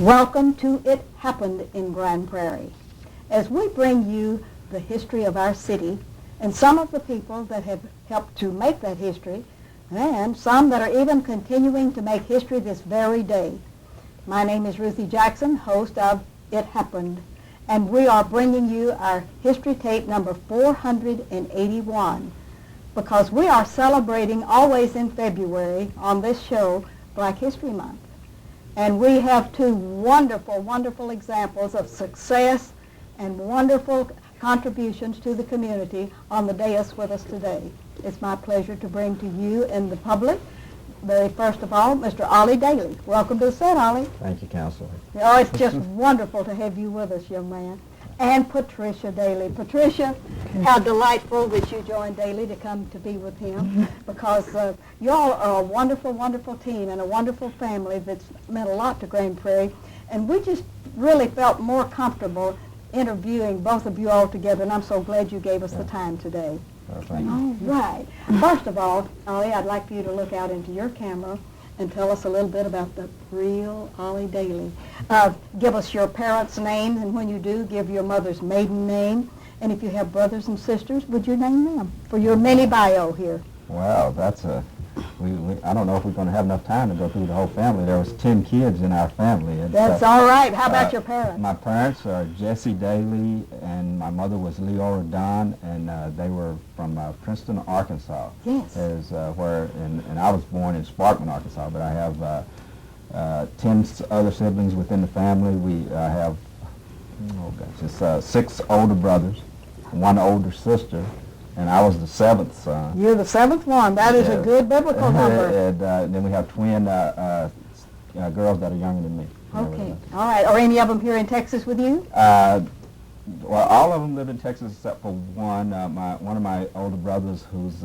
Welcome to It Happened in Grand Prairie, as we bring you the history of our city and some of the people that have helped to make that history, and some that are even continuing to make history this very day. My name is Ruthie Jackson, host of It Happened, and we are bringing you our history tape number 481, because we are celebrating always in February on this show Black History Month. And we have two wonderful, wonderful examples of success and wonderful contributions to the community on the dais with us today. It's my pleasure to bring to you and the public, very first of all, Mr. Ollie Daly. Welcome to the set, Ollie. Thank you, Counselor. Oh, it's just wonderful to have you with us, young man. And Patricia Daly. Patricia, how delightful that you joined Daly to come to be with him, because y'all are a wonderful, wonderful team and a wonderful family that's meant a lot to Grand Prairie. And we just really felt more comfortable interviewing both of you all together, and I'm so glad you gave us the time today. Thank you. All right. First of all, Ollie, I'd like for you to look out into your camera and tell us a little bit about the real Ollie Daly. Give us your parents' names, and when you do, give your mother's maiden name. And if you have brothers and sisters, would you name them for your mini bio here? Well, that's I don't know if we're going to have enough time to go through the whole family. There was 10 kids in our family. That's all right. How about your parents? My parents are Jesse Daly, and my mother was Leora Don, and they were from Princeton, Arkansas. Yes. And I was born in Sparkman, Arkansas, but I have 10 other siblings within the family. We have, it's 6 older brothers, 1 older sister, and I was the 7th son. You're the 7th one. That is a good biblical number. And then we have twin girls that are younger than me. Okay. All right. Are any of them here in Texas with you? Well, all of them live in Texas except for one. One of my older brothers, who's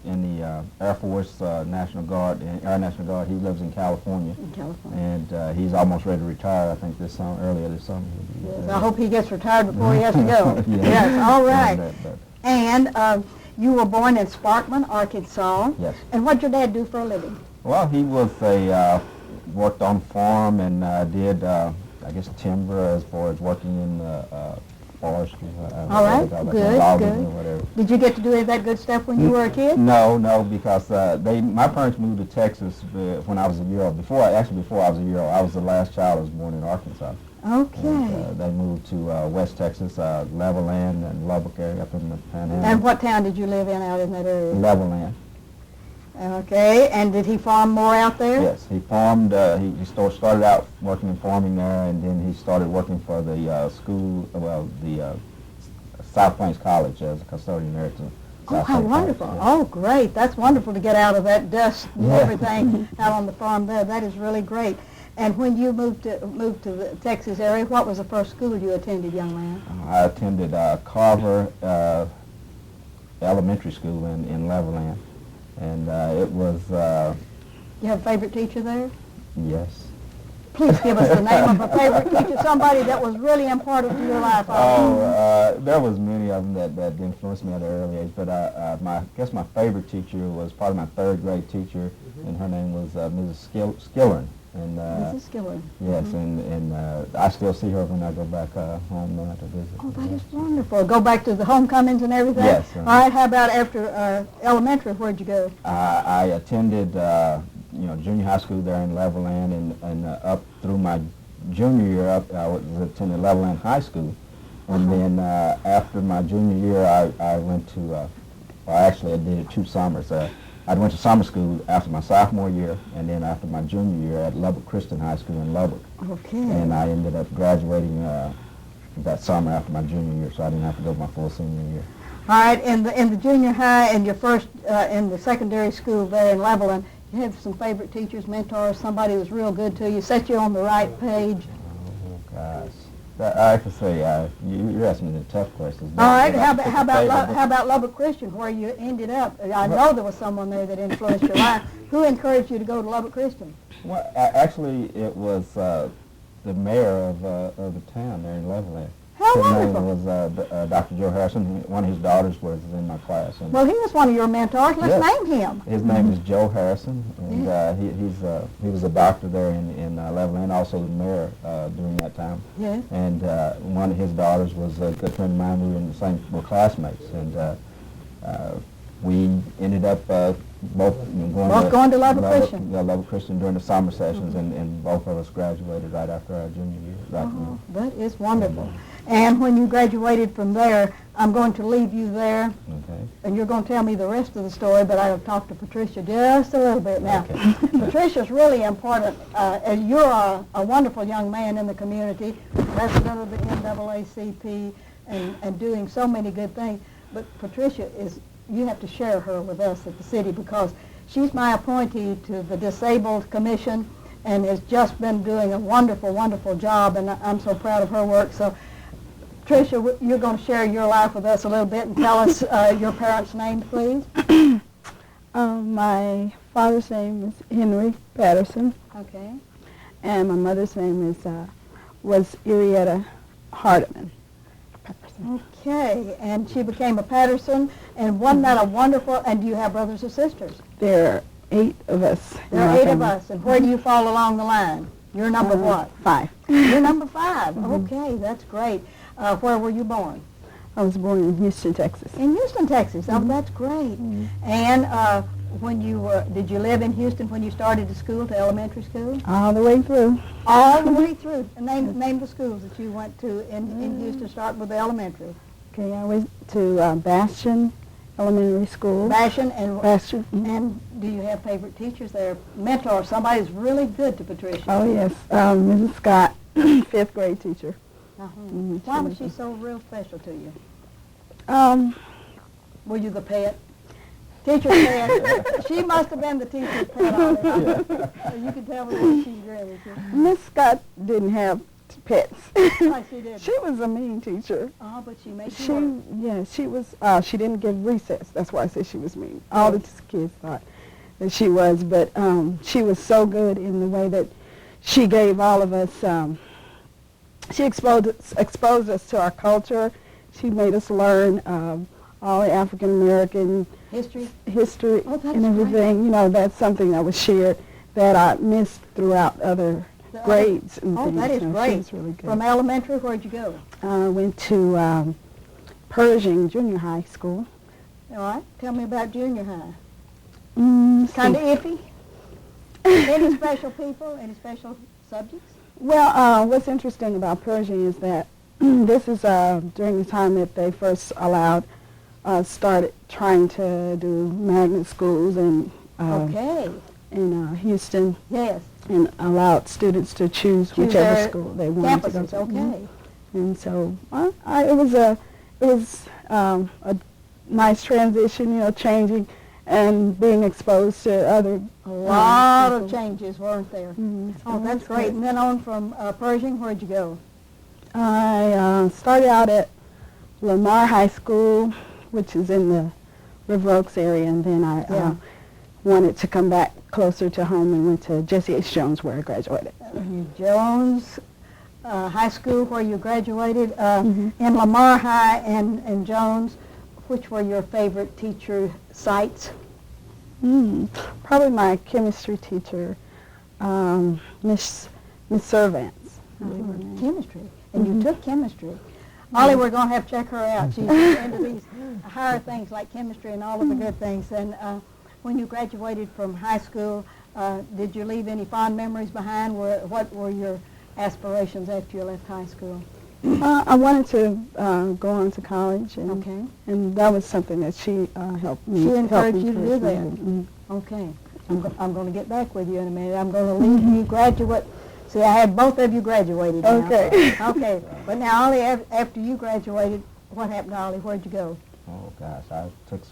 in the Air Force National Guard, Air National Guard, he lives in California. In California. And he's almost ready to retire, I think, earlier this summer. Yes, I hope he gets retired before he has to go. Yes, all right. And you were born in Sparkman, Arkansas. Yes. And what did your dad do for a living? Well, he was worked on farm and did, I guess, timber as far as working in forestry. All right, good. Did you get to do any of that good stuff when you were a kid? No, because my parents moved to Texas when I was a year old. Before I was a year old, I was the last child that was born in Arkansas. Okay. And, they moved to West Texas, Levelland and Lubbock area up in the Panhandle. And what town did you live in out in that area? Levelland. Okay, and did he farm more out there? Yes, he farmed. He started out working in farming there, and then he started working for the the South Plains College as a custodian there to. Oh, how wonderful. College, yeah. Oh, great. That's wonderful to get out of that dust and everything out on the farm there. That is really great. And when you moved to the Texas area, what was the first school you attended, young man? I attended Carver Elementary School in Levelland. And it was... You have a favorite teacher there? Yes. Please give us the name of a favorite teacher, somebody that was really important to your life. There was many of them that influenced me at an early age, but I guess my favorite teacher was probably my 3rd grade teacher, and her name was Mrs. Skillern. And, Mrs. Skillern. Yes, and I still see her when I go back home to visit. Oh, that is wonderful. Go back to the homecomings and everything? Yes. All right, how about after elementary, where'd you go? I attended, junior high school there in Levelland, and up through my junior year I was attending Levelland High School. And then after my junior year, I went to, I did it 2 summers. I went to summer school after my sophomore year, and then after my junior year at Lubbock Christian High School in Lubbock. Okay. And I ended up graduating that summer after my junior year, so I didn't have to go my full senior year. All right, in the junior high and your first in the secondary school there in Levelland, you have some favorite teachers, mentors, somebody who was real good to you, set you on the right page? Oh, gosh. I have to say, you're asking me the tough questions. All right, how about Lubbock Christian, where you ended up? I know there was someone there that influenced your life. Who encouraged you to go to Lubbock Christian? Well, actually, it was the mayor of the town there in Levelland. How His wonderful. name was Dr. Joe Harrison. One of his daughters was in my class. And Well, he was one of your mentors. Let's yes. name him. His name is Joe Harrison, and he was a doctor there in Levelland, also the mayor during that time. Yes. And one of his daughters was a good friend of mine. We were in the same, we're classmates, and we ended up both going to Lubbock Christian. Lubbock Christian during the summer sessions, and both of us graduated right after our junior year. Oh, that is wonderful. And when you graduated from there, I'm going to leave you there, Okay. and you're going to tell me the rest of the story, but I'll talk to Patricia just a little bit now. Okay. Patricia's really important. And you're a wonderful young man in the community, president of the NAACP, and doing so many good things. But Patricia you have to share her with us at the city, because she's my appointee to the Disabled Commission and has just been doing a wonderful, wonderful job, and I'm so proud of her work. So, Patricia, you're going to share your life with us a little bit and tell us your parents' names, please. My father's name is Henry Patterson, Okay. and my mother's name was Arietta Hardiman Patterson. Okay, and she became a Patterson, and wasn't that a wonderful, and do you have brothers or sisters? There are 8 of us. in There are our 8 of family. us, and where do you fall along the line? You're number what? 5. You're number 5. Okay, that's great. Where were you born? I was born in Houston, Texas. In Houston, Texas. Oh, that's great. And when you did you live in Houston when you started to school, to elementary school? All the way through. All the way through. And name the schools that you went to in Houston, starting with the elementary. Okay, I went to Bastion Elementary School. Bastion and Bastion. And do you have favorite teachers there? Mentor, somebody who's really good to Patricia. Oh, yes. Mrs. Scott, 5th grade teacher. Why was she so real special to you? Were you the pet? Teacher's pet. She must have been the teacher's pet. So you can tell me what she's really. Miss Scott didn't have pets. Why she did? She was a mean teacher. Oh, but she made you work. Yeah, she was, she didn't give recess. That's why I said she was mean. All the kids thought that she was, but she was so good in the way that she gave all of us, she exposed us to our culture. She made us learn all the African American History. and everything. You know, that's something that was shared that I missed throughout other grades and Oh, things. that is So great. She was really good. From elementary, where'd you go? I went to Pershing Junior High School. All right. Tell me about junior high. Let's Kind see. of iffy? Any special people? Any special subjects? Well, what's interesting about Pershing is that this is during the time that they first started trying to do magnet schools in Okay. Houston, Yes. and allowed students to choose whichever their school they wanted to go Campuses. to. Okay. And so it was a nice transition, you know, changing and being exposed to other A lot of people. changes, weren't there? Mhm. Oh, that's great. And then on from Pershing, where'd you go? I started out at Lamar High School, which is in the River Oaks area, and then I wanted to come back closer to home and went to Jesse H. Jones, where I graduated. Jones High School, where you graduated. In Lamar High and Jones, which were your favorite teacher sites? Probably my chemistry teacher, Miss Servants. Chemistry. And you took chemistry. Ollie, we're going to have to check her out. She's into these higher things like chemistry and all of the good things. And when you graduated from high school, did you leave any fond memories behind? What were your aspirations after you left high school? I wanted to go on to college, and, Okay. and that was something that she helped me. She helped encouraged me you to do that. personally. Okay. I'm going to get back with you in a minute. I'm going to leave you graduate. See, I had both of you graduated now. Okay. Okay. But now, Ollie, after you graduated, what happened to Ollie? Where'd you go? Oh gosh, I did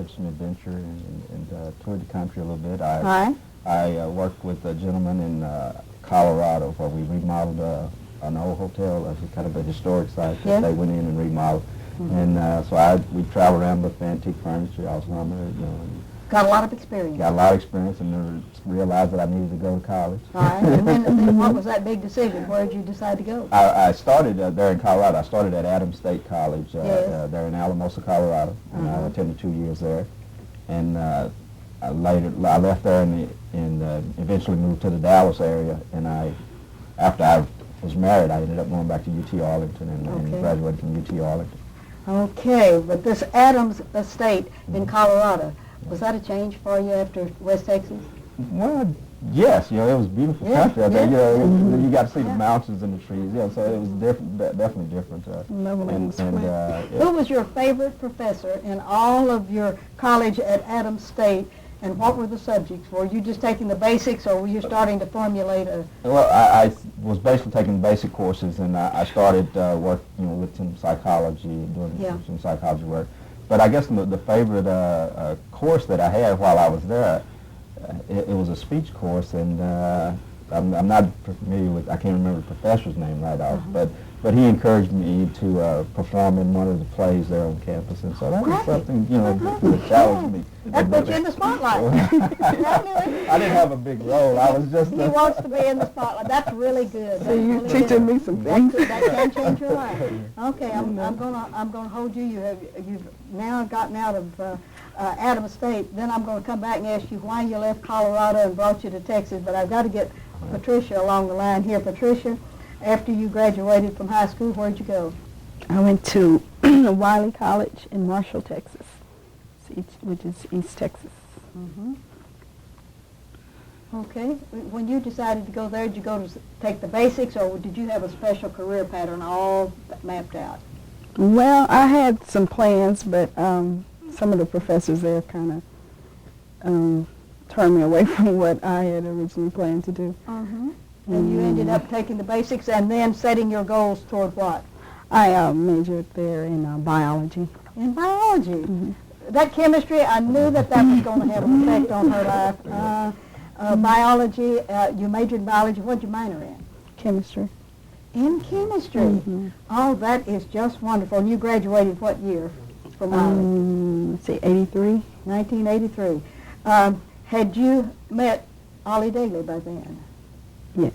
some adventure and toured the country a little bit. All right. I worked with a gentleman in Colorado where we remodeled an old hotel as a kind of a historic site that they went in and remodeled. And so we traveled around with antique furniture. I was on there, Got a lot of experience. Got a lot of experience, and then realized that I needed to go to college. All right. And then what was that big decision? Where did you decide to go? I started there in Colorado. I started at Adams State College Yes. there in Alamosa, Colorado, and I attended 2 years there. And I left there and eventually moved to the Dallas area. And after I was married, I ended up going back to UT Arlington and graduated from UT Arlington. Okay, but this Adams Estate in Colorado, was that a change for you after West Texas? Well, yes, it was beautiful country out there. You got to see the mountains and the trees. So it was definitely different. Who was your favorite professor in all of your college at Adams State, and what were the subjects? Were you just taking the basics, or were you starting to formulate a... Well, I was basically taking basic courses, and I started work, with some psychology, doing some psychology work. But I guess the favorite course that I had while I was there, it was a speech course, and I'm not familiar with, I can't remember the professor's name right off, but he encouraged me to perform in one of the plays there on campus, and so that was something, that challenged me. That put you in the spotlight. I didn't have a big role. I was just... He wants to be in the spotlight. That's really good. So you're teaching me some things. That can change your life. Okay, I'm gonna hold you. You've now gotten out of Adams State. Then I'm going to come back and ask you why you left Colorado and brought you to Texas. But I've got to get Patricia along the line here. Patricia, after you graduated from high school, where'd you go? I went to Wiley College in Marshall, Texas, which is East Texas. Okay. When you decided to go there, did you go to take the basics, or did you have a special career pattern all mapped out? Well, I had some plans, but some of the professors there kind of turned me away from what I had originally planned to do. And you ended up taking the basics and then setting your goals toward what? I majored there in biology. In biology? That chemistry, I knew that was going to have an effect on her life. Biology, you majored in biology. What did you minor in? Chemistry. In chemistry? Oh, that is just wonderful. And you graduated what year from Wiley? Let's see, 83. 1983. Had you met Ollie Daly by then? Yes.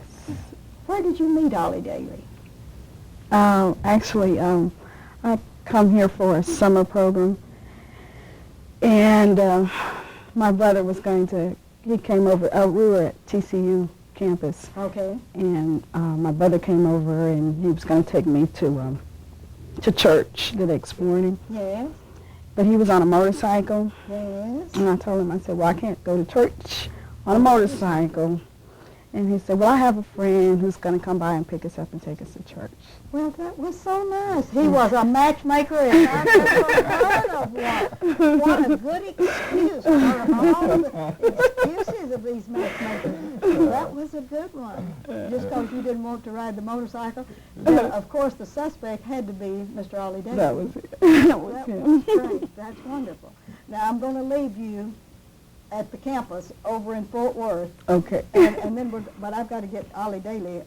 Where did you meet Ollie Daly? Actually, I come here for a summer program, and my brother was he came over, we were at TCU campus. Okay. And my brother came over, and he was going to take me to church the next morning. Yes. But he was on a motorcycle. Yes. And I told him, I said, well, I can't go to church on a motorcycle. And he said, well, I have a friend who's going to come by and pick us up and take us to church. Well, that was so nice. He was a matchmaker, and I've never heard of one. What a good excuse for all the excuses of these matchmakers. That was a good one. Just because you didn't want to ride the motorcycle. Now, of course, the suspect had to be Mr. Ollie Daly. That was it. That was him. Great. That's wonderful. Now, I'm going to leave you at the campus over in Fort Worth. Okay. And then, but I've got to get Ollie Daly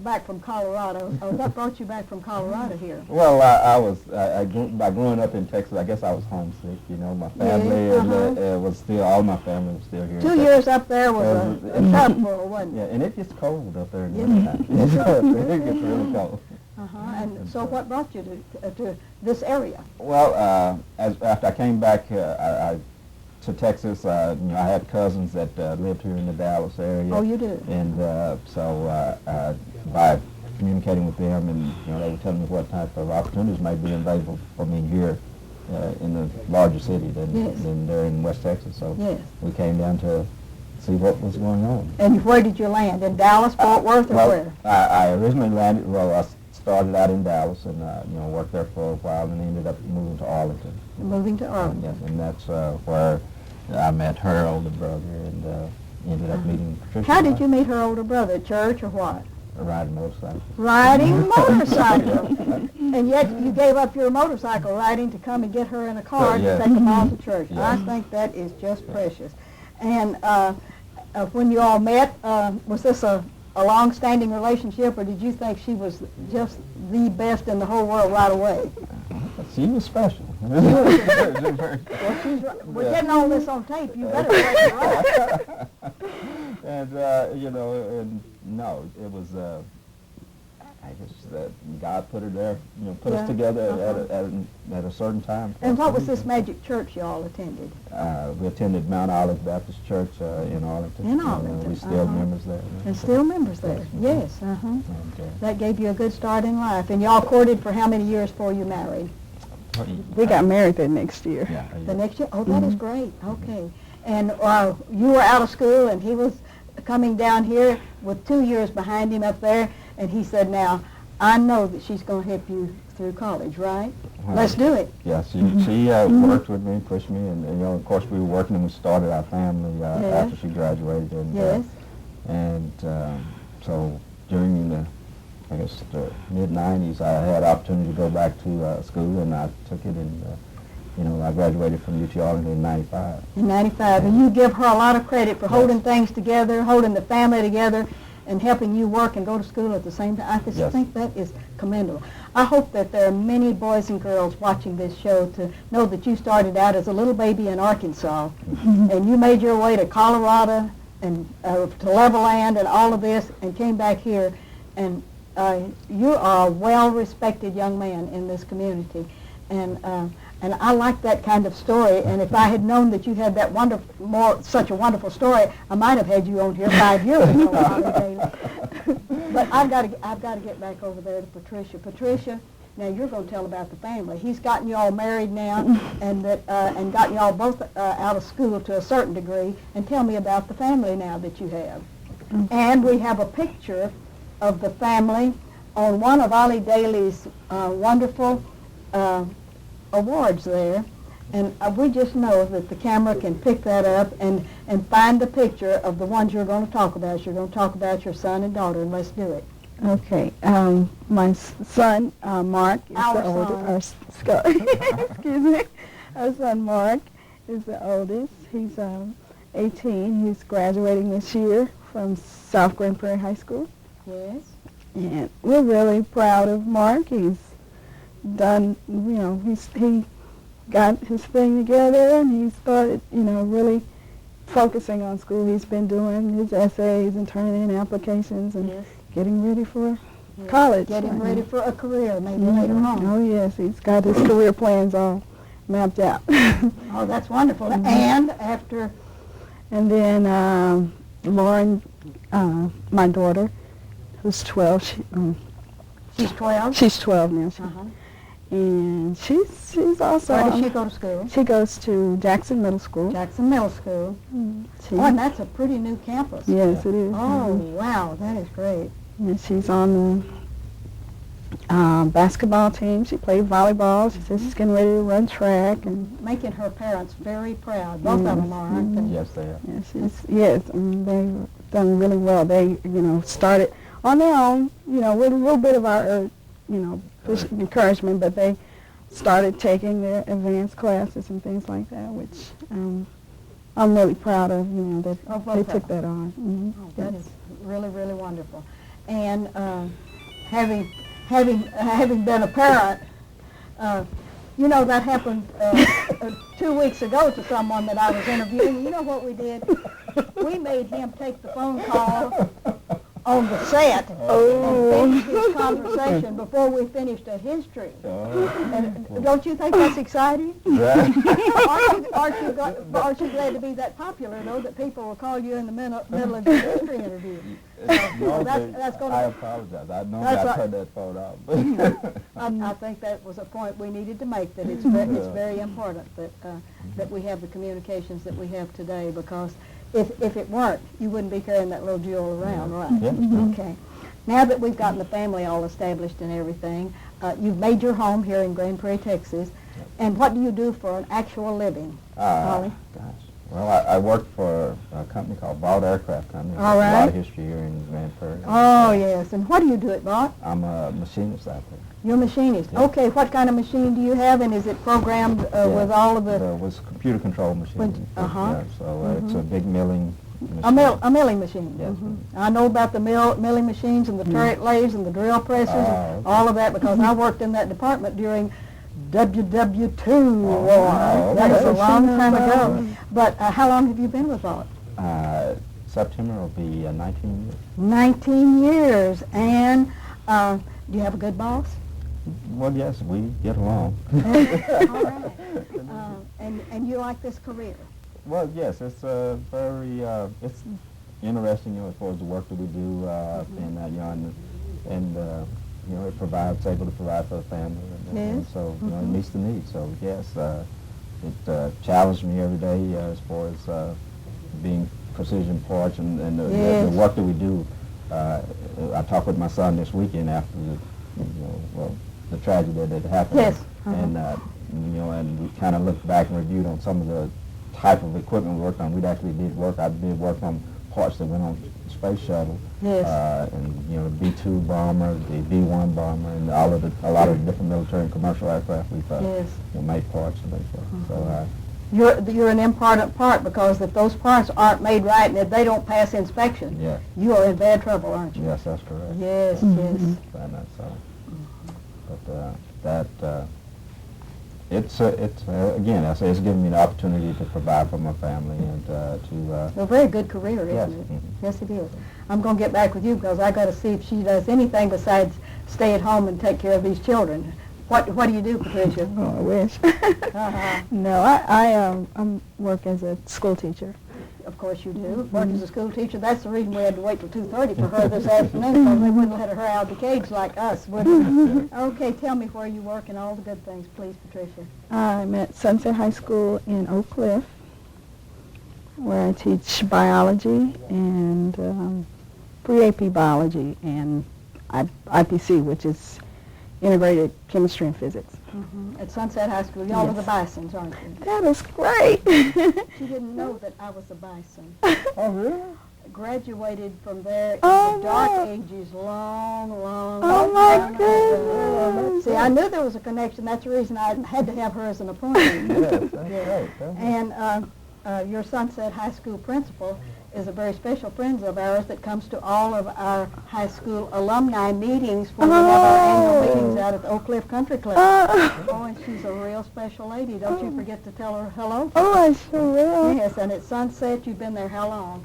back from Colorado. What brought you back from Colorado here? Well, by growing up in Texas, I guess I was homesick. My family was still, all my family was still here. 2 years up there was a tough one, wasn't it? Yeah, and it gets cold up there in the wintertime. It gets really cold. And so what brought you to this area? Well, after I came back to Texas, I had cousins that lived here in the Dallas area. Oh, you did? And so by communicating with them, and they were telling me what type of opportunities might be available for me here in the larger city than there in West Texas. So we came down to see what was going on. And where did you land? In Dallas, Fort Worth, or where? I originally landed, I started out in Dallas and worked there for a while, and ended up moving to Arlington. Moving to Arlington. Yes, and that's where I met her older brother and ended up meeting Patricia. How did you meet her older brother? At church or what? Riding motorcycle. Riding motorcycle. And yet you gave up your motorcycle riding to come and get her in a car to take them all to church. I think that is just precious. And when you all met, was this a long-standing relationship, or did you think she was just the best in the whole world right away? She was special. Well, we're getting all this on tape. You better break it right. And, and no, it was, I guess that God put her there, put us together at a certain time. And what was this magic church you all attended? We attended Mount Olive Baptist Church in Arlington. In Arlington. We still members there. And still members there. Yes. And, That gave you a good start in life. And y'all courted for how many years before you married? We got married the next year. Yeah. The next year? Oh, that is great. Okay. And you were out of school, and he was coming down here with 2 years behind him up there, and he said, now, I know that she's going to help you through college, right? Let's do it. Yeah, she worked with me, pushed me, and of course, we were working, and we started our family after she graduated. And, Yes. So during the mid-'90s, I had opportunity to go back to school, and I took it, and I graduated from UT Arlington in '95. In '95, and you give her a lot of credit for holding things together, holding the family together, and helping you work and go to school at the same time. I just think that is commendable. I hope that there are many boys and girls watching this show to know that you started out as a little baby in Arkansas, and you made your way to Colorado and to Levelland and all of this, and came back here, and you are a well-respected young man in this community, and I like that kind of story. And if I had known that you had that such a wonderful story, I might have had you on here 5 years ago, Bobby Daly. But I've got to get back over there to Patricia. Patricia, now you're going to tell about the family. He's gotten you all married now, and gotten you all both out of school to a certain degree. And tell me about the family now that you have. And we have a picture of the family on one of Ollie Daly's wonderful awards there, and we just know that the camera can pick that up and find the picture of the ones you're going to talk about. You're going to talk about your son and daughter, and let's do it. Okay. My son, Mark, is the oldest. Excuse me. Our son, Mark, is the oldest. He's 18. He's graduating this year from South Grand Prairie High School. Yes. And we're really proud of Mark. He's done, he got his thing together, and he started, really focusing on school. He's been doing his essays and turning in applications and getting ready for college. Getting ready for a career, maybe later on. Oh, yes. He's got his career plans all mapped out. Oh, that's wonderful. And after? And then Lauren, my daughter, who's 12. She's 12? She's 12 now. And she's also... Where does she go to school? She goes to Jackson Middle School. Jackson Middle School. Oh, and that's a pretty new campus. Yes, it is. Oh, wow, that is great. And she's on the basketball team. She played volleyball. She says she's getting ready to run track. And making her parents very proud. Both of them are, aren't they? Yes, they are. Yes, they've done really well. They, started on their own, with a little bit of our, encouragement, but they started taking their advanced classes and things like that, which I'm really proud of, that they took that on. Oh, that is really, really wonderful. And having been a parent, that happened 2 weeks ago to someone that I was interviewing. You know what we did? We made him take the phone call on the set and finish his conversation before we finished a history. And don't you think that's exciting? Aren't you glad to be that popular, though, that people will call you in the middle of your history interview? That's I apologize. I know I turned that phone off. I think that was a point we needed to make, that it's very important that we have the communications that we have today, because if it weren't, you wouldn't be carrying that little jewel around, right? Yeah. Okay. Now that we've gotten the family all established and everything, you've made your home here in Grand Prairie, Texas, and what do you do for an actual living, Ollie? Gosh. Well, I work for a company called Vought Aircraft Company. All right. A lot of history here in Grand Prairie. Oh, yes. And what do you do at Vought? I'm a machinist out there. You're a machinist. Yeah. Okay, what kind of machine do you have, and is it programmed with all of the... It was computer controlled machine. Uh-huh. Yeah, so it's a big milling machine. A milling machine. Yes. I know about the milling machines and the turret lathes and the drill presses and all of that, because I worked in that department during WW2 war. That was a long time ago. But how long have you been with Vaught? September will be 19 years. 19 years. And do you have a good boss? Well, yes, we get along. All right. And you like this career? Well, yes, it's very it's interesting, as far as the work that we do, and it provides, able to provide for the family, and so it meets the needs. So yes, it challenged me every day as far as being precision parts and the work that we do. I talked with my son this weekend after the tragedy that happened. Yes. And and we kind of looked back and reviewed on some of the type of equipment we worked on. I did work on parts that went on the space shuttle. Yes. And the B-2 bomber, the B-1 bomber, and a lot of the different military and commercial aircraft we've made parts and things like that. So you're an important part, because if those parts aren't made right and if they don't pass inspection, you are in bad trouble, aren't you? Yes, that's correct. Yes, yes. And so, but it's again, I say it's given me the opportunity to provide for my family and to. A very good career, isn't yes. it? Yes, it is. I'm going to get back with you because I got to see if she does anything besides stay at home and take care of these children. What do you do, Patricia? Oh, I wish. No, I work as a school teacher. Of course you do. Work as a school teacher. That's the reason we had to wait till 2:30 for her this afternoon, because they wouldn't let her out of the cage like us, would they? Okay, tell me where you work and all the good things, please, Patricia. I'm at Sunset High School in Oak Cliff, where I teach biology and pre-AP biology and IPC, which is integrated chemistry and physics. At Sunset High School. Y'all are the Bisons, aren't you? That is great. She didn't know that I was a Bison. Oh, really? Graduated from there in Oh, the dark wow. ages, long Oh, my time ago. goodness. See, I knew there was a connection. That's the reason I had to have her as an appointment. Yes, that's great. And your Sunset High School principal is a very special friend of ours that comes to all of our high school alumni meetings when we have our annual meetings out at the Oak Cliff Country Club. Oh, and she's a real special lady. Don't you forget to tell her hello. Oh, I sure will. Yes, and at Sunset, you've been there how long?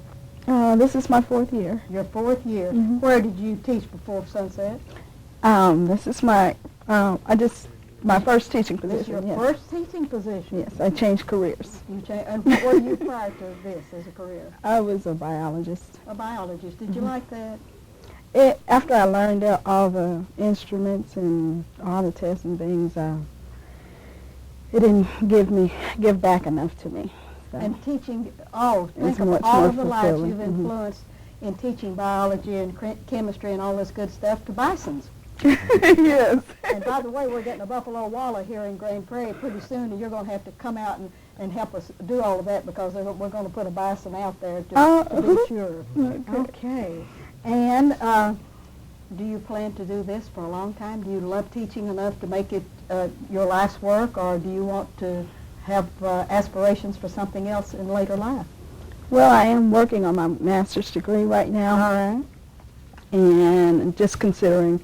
This is my 4th year. Your 4th year. Mm-hmm. Where did you teach before Sunset? This is my, my first teaching position. This is your yes. first teaching position? Yes, I changed careers. And what were you prior to this as a career? I was a biologist. A biologist. Did you like that? After I learned all the instruments and all the tests and things, it didn't give back enough to me. So. And teaching, think It's of much all more of the lives fulfilling. you've influenced in teaching biology and chemistry and all this good stuff to Bisons. Yes. And by the way, we're getting a buffalo wallah here in Grand Prairie pretty soon, and you're going to have to come out and help us do all of that, because we're going to put a bison out there to be sure. Okay. And do you plan to do this for a long time? Do you love teaching enough to make it your life's work, or do you want to have aspirations for something else in later life? Well, I am working on my master's degree right now. All right. And just considering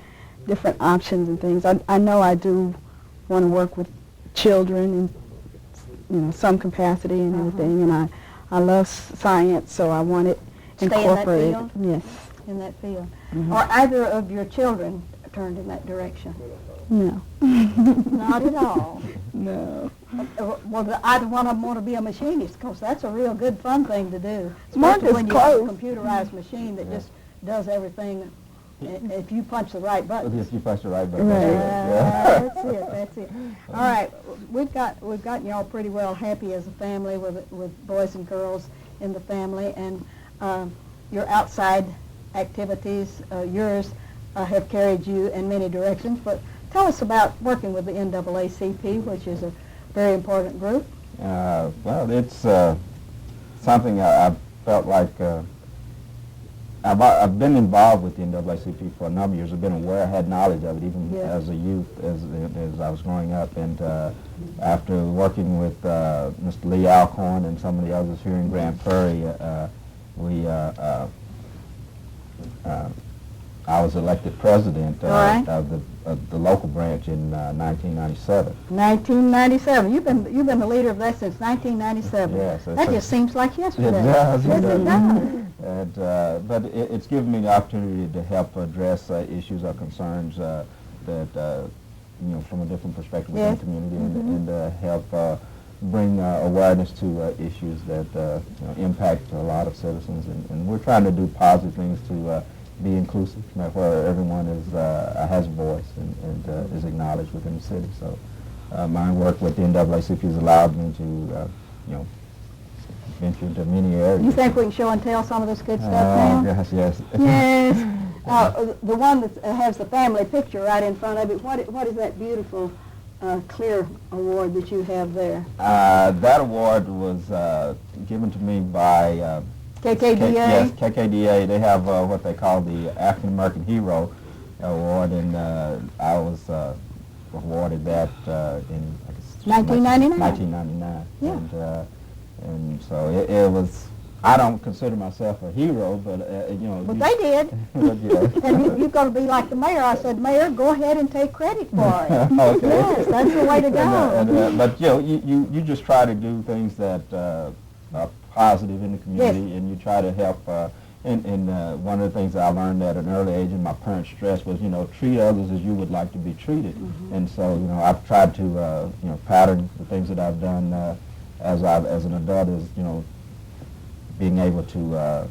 different options and things. I know I do want to work with children in some capacity and everything, and I love science, so I want it incorporated. In that field? Yes. In that field. Are either of your children turned in that direction? No. Not at all. No. Well, either one of them want to be a machinist, because that's a real good fun thing to do. Mark Especially is when you have a close. computerized machine that just does everything if you punch the right button. If you press the right button. Right. That's it. All right, we've gotten you all pretty well happy as a family with boys and girls in the family, and your outside activities, yours have carried you in many directions. But tell us about working with the NAACP, which is a very important group. Well, it's something I felt like I've been involved with the NAACP for a number of years. I've been aware, I had knowledge of it even as a youth, as I was growing up. And after working with Mr. Lee Alcorn and some of the others here in Grand Prairie, I was elected president of the local branch in 1997. 1997. You've been the leader of that since 1997. Yes, that just seems like yesterday. It does. Yes, it does. And, but it's given me the opportunity to help address issues or concerns that from a different perspective within the community, and help bring awareness to issues that impact a lot of citizens. And we're trying to do positive things to be inclusive, where everyone has a voice and is acknowledged within the city. So my work with the NAACP has allowed me to venture into many areas. You think we can show and tell some of this good stuff now? Yes, yes. Yes. The one that has the family picture right in front of it, what is that beautiful clear award that you have there? That award was given to me by KKDA? Yes, KKDA. They have what they call the African American Hero Award, and I was awarded that in 1999. 1999. Yeah. And so it was. I don't consider myself a hero, but But they did. And you're going to be like the mayor. I said, Mayor, go ahead and take credit for it. Okay. Yes, that's the way to go. But you just try to do things that are positive in the community, and you try to help. And one of the things that I learned at an early age, and my parents stressed, was treat others as you would like to be treated. And so I've tried to pattern the things that I've done as an adult, is being able to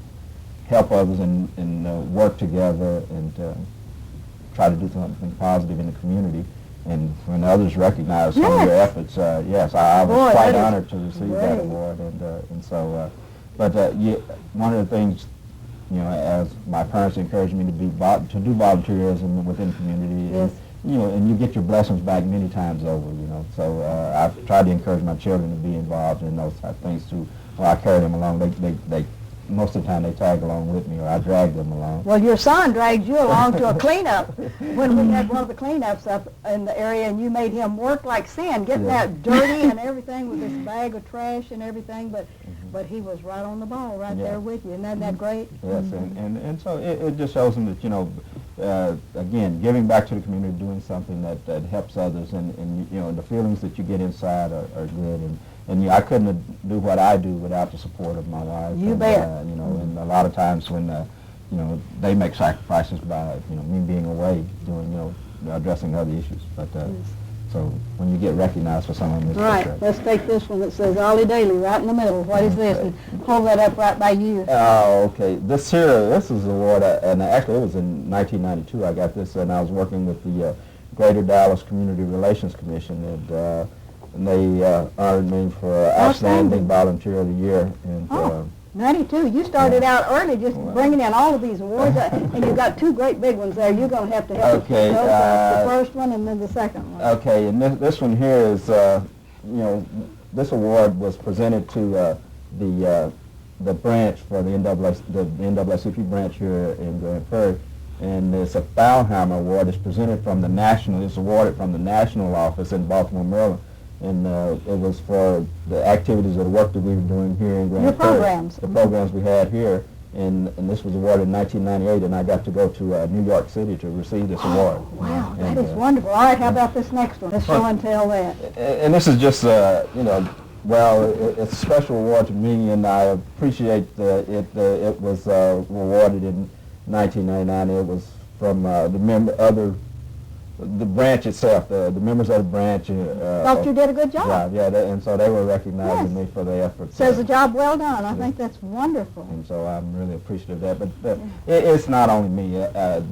help others and work together and try to do something positive in the community. And when others recognize some of your efforts, yes, I was quite honored to receive that award. And so, but one of the things, as my parents encouraged me to do volunteerism within the community, and you get your blessings back many times over. So I've tried to encourage my children to be involved in those type of things too. Well, I carry them along. They most of the time they tag along with me, or I drag them along. Well, your son dragged you along to a cleanup when we had one of the cleanups up in the area, and you made him work like sin, getting that dirty and everything with this bag of trash and everything. But he was right on the ball, right there with you. Isn't that great? Yes, and so it just shows him that again, giving back to the community, doing something that helps others, and the feelings that you get inside are good. And I couldn't do what I do without the support of my wife. You bet. And a lot of times when they make sacrifices by me being away doing addressing other issues. But so when you get recognized for something, it's right. Let's take this one that says Ollie Daly right in the middle. What is this? And hold that up right by you. Oh, okay. This is an award, and actually it was in 1992. I got this, and I was working with the Greater Dallas Community Relations Commission, and they honored me for Outstanding Volunteer of the Year. And 92. You started out early, just bringing in all of these awards, and you got two great big ones there. You're going to have to help us with those. The first one and then the second one. Okay, and this one here is, this award was presented to the branch for the NAACP branch here in Grand Prairie, and it's a Thalheimer Award. It's presented from it's awarded from the national office in Baltimore, Maryland. And it was for the activities of the work that we were doing here in Grand Prairie. Programs. The programs we had here. And this was awarded in 1998, and I got to go to New York City to receive this award. Wow, that is wonderful. All right, how about this next one? Let's show and tell that. And this is just, it's a special award to me, and I appreciate it. It was awarded in 1999. It was from the branch itself, the members of the branch. Thought you did a good job. Yeah, and so they were recognizing me for their efforts. Says a job well done. I think that's wonderful. And so I'm really appreciative of that. But it's not only me.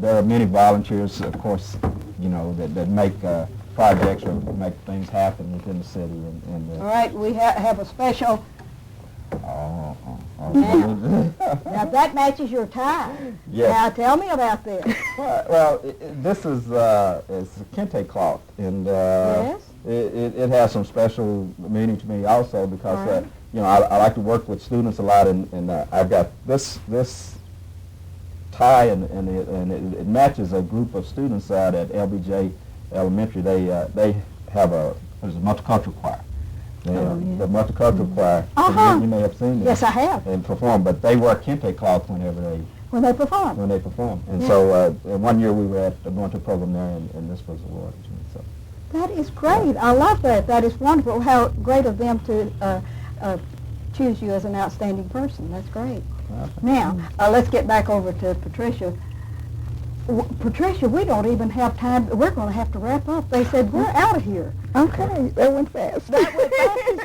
There are many volunteers, of course, that make projects or make things happen within the city. All right, we have a special. Now that matches your tie. Yes. Now tell me about this. Well, this is kente cloth, and it has some special meaning to me also because I like to work with students a lot, and I've got this tie, and it matches a group of students out at LBJ Elementary. They have a multicultural choir. The multicultural choir, you may have seen them. Yes, I have. And perform, but they wear kente cloth whenever they when they perform. When they perform. And Yeah. so one year we were going to a program there, and this was awarded to me. So. That is great. I love that. That is wonderful. How great of them to choose you as an outstanding person. That's great. Now, let's get back over to Patricia. Patricia, we don't even have time. We're going to have to wrap up. They said, we're out of here. Okay, that went fast. That went fast as